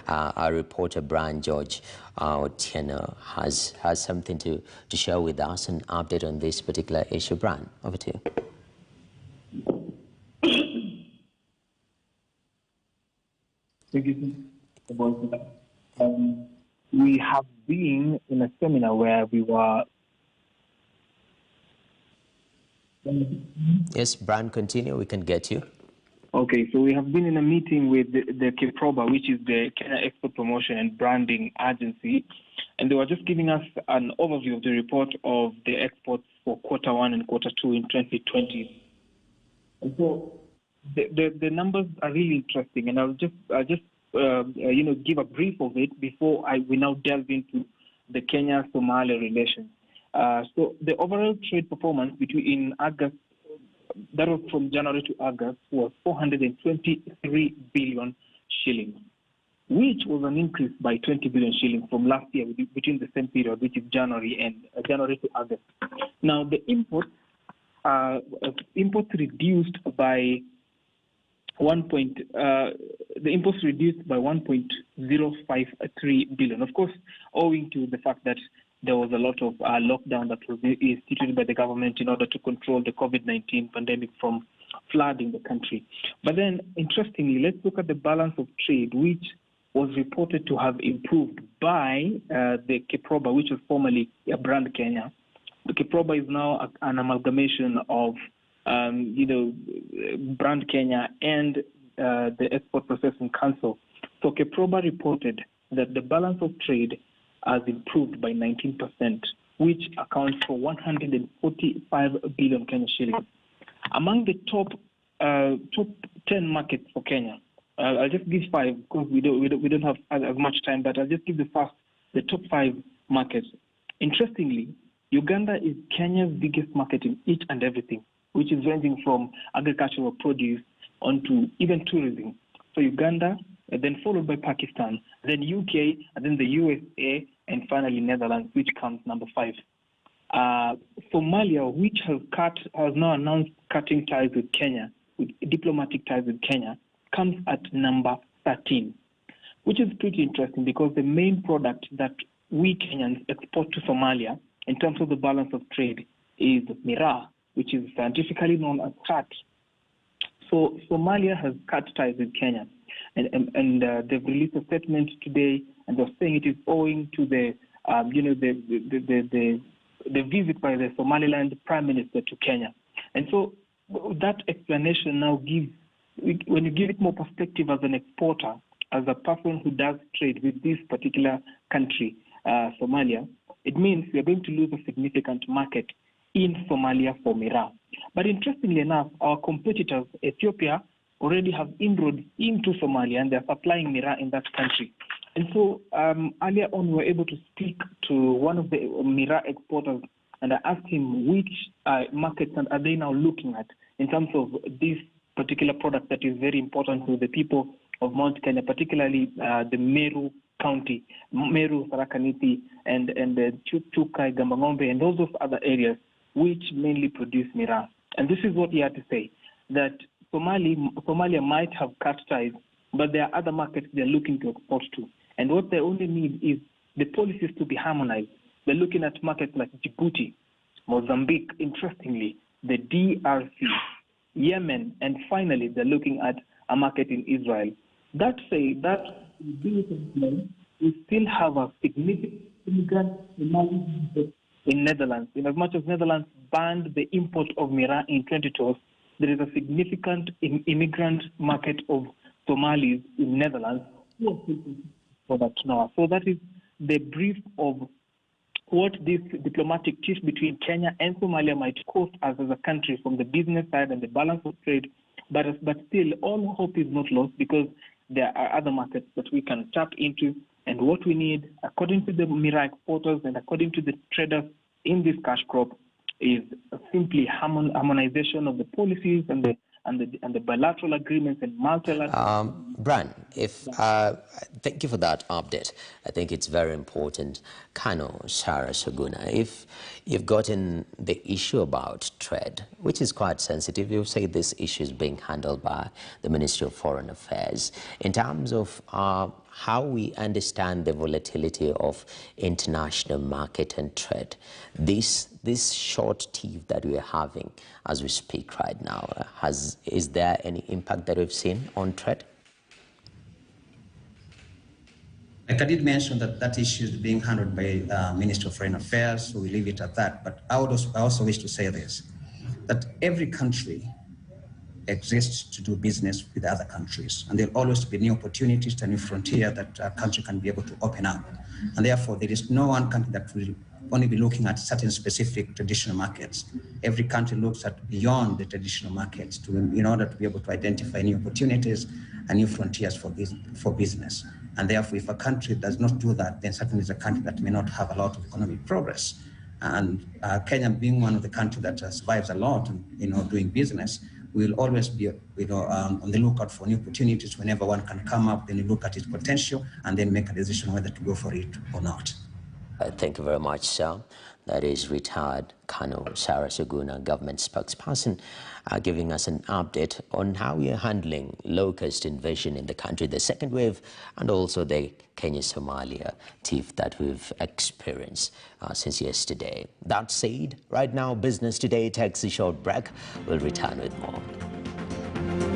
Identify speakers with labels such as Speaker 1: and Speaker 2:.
Speaker 1: our reporter Brian Otieno has something to share with us, an update on this particular issue. Brian, over to you.
Speaker 2: Thank you about that. We have been in a seminar where we were.
Speaker 1: Yes, Brian, continue. We can get you.
Speaker 2: Okay, so we have been in a meeting with the KEPROBA, which is the Kenya Export Promotion and Branding Agency, and they were just giving us an overview of the report of the exports for Q1 and Q2 in 2020. And so the numbers are really interesting, and I'll just give a brief of it before we now delve into the Kenya-Somalia relations. So the overall trade performance in August, that was from January to August, was 423 billion shillings, which was an increase by 20 billion shillings from last year between the same period, which is January to August. Now the imports reduced by 1.053 billion. Of course, owing to the fact that there was a lot of lockdown that was instituted by the government in order to control the COVID-19 pandemic from flooding the country. But then, interestingly, let's look at the balance of trade, which was reported to have improved by the KEPROBA, which was formerly Brand Kenya. The KEPROBA is now an amalgamation of Brand Kenya and the Export Processing Council. So KEPROBA reported that the balance of trade has improved by 19%, which accounts for 145 billion Kenya shillings. Among the top 10 markets for Kenya, I'll just give 5 because we don't have as much time, but I'll just give the top 5 markets. Interestingly, Uganda is Kenya's biggest market in each and everything, which is ranging from agricultural produce onto even tourism. So Uganda, then followed by Pakistan, then UK, and then the USA, and finally Netherlands, which comes number 5. Somalia, which has now announced cutting ties with Kenya, with diplomatic ties with Kenya, comes at number 13, which is pretty interesting because the main product that we Kenyans export to Somalia in terms of the balance of trade is miraa, which is scientifically known as cat. So Somalia has cut ties with Kenya, and they've released a statement today, and they're saying it is owing to the visit by the Somaliland Prime Minister to Kenya. And so that explanation now gives, when you give it more perspective as an exporter, as a person who does trade with this particular country, Somalia, it means we are going to lose a significant market in Somalia for miraa. But interestingly enough, our competitors, Ethiopia, already have inroads into Somalia, and they're supplying miraa in that country. And so earlier on, we were able to speak to one of the miraa exporters, and I asked him which markets are they now looking at in terms of this particular product that is very important to the people of Mount Kenya, particularly the Meru County, Meru, Tharaka-Nithi, and the Chukai, Gambangombe, and those of other areas which mainly produce miraa. And this is what he had to say, that Somalia might have cut ties, but there are other markets they're looking to export to. And what they only need is the policies to be harmonized. They're looking at markets like Djibouti, Mozambique, interestingly, the DRC, Yemen, and finally they're looking at a market in Israel. That said, we still have a significant immigrant in Netherlands. In as much as Netherlands banned the import of miraa in 2012, there is a significant immigrant market of Somalis in Netherlands for that now. So that is the brief of what this diplomatic tiff between Kenya and Somalia might cost us as a country from the business side and the balance of trade. But still, all hope is not lost because there are other markets that we can tap into. And what we need, according to the miraa exporters and according to the traders in this cash crop, is simply harmonization of the policies and the bilateral agreements and multilateral.
Speaker 1: Brian, thank you for that update. I think it's very important. Kano Shara Shaguna, if you've gotten the issue about trade, which is quite sensitive, you say this issue is being handled by the Ministry of Foreign Affairs. In terms of how we understand the volatility of international market and trade. This short teeth that we are having as we speak right now, is there any impact that we've seen on trade?
Speaker 3: Like I did mention that issue is being handled by Minister of Foreign Affairs, so we leave it at that. But I also wish to say this, that every country exists to do business with other countries, and there'll always be new opportunities and new frontier that a country can be able to open up. And therefore, there is no one country that will only be looking at certain specific traditional markets. Every country looks at beyond the traditional markets in order to be able to identify new opportunities and new frontiers for business. And therefore, if a country does not do that, then certainly it's a country that may not have a lot of economic progress. And Kenya, being one of the countries that survives a lot, doing business, we'll always be, on the lookout for new opportunities. Whenever one can come up, then you look at its potential and then make a decision whether to go for it or not.
Speaker 1: Thank you very much, sir. That is retired Colonel Sarah Saguna, government spokesperson, giving us an update on how we are handling locust invasion in the country, the second wave, and also the Kenya-Somalia Tiff that we've experienced since yesterday. That said, right now, Business Today takes a short break. We'll return with more.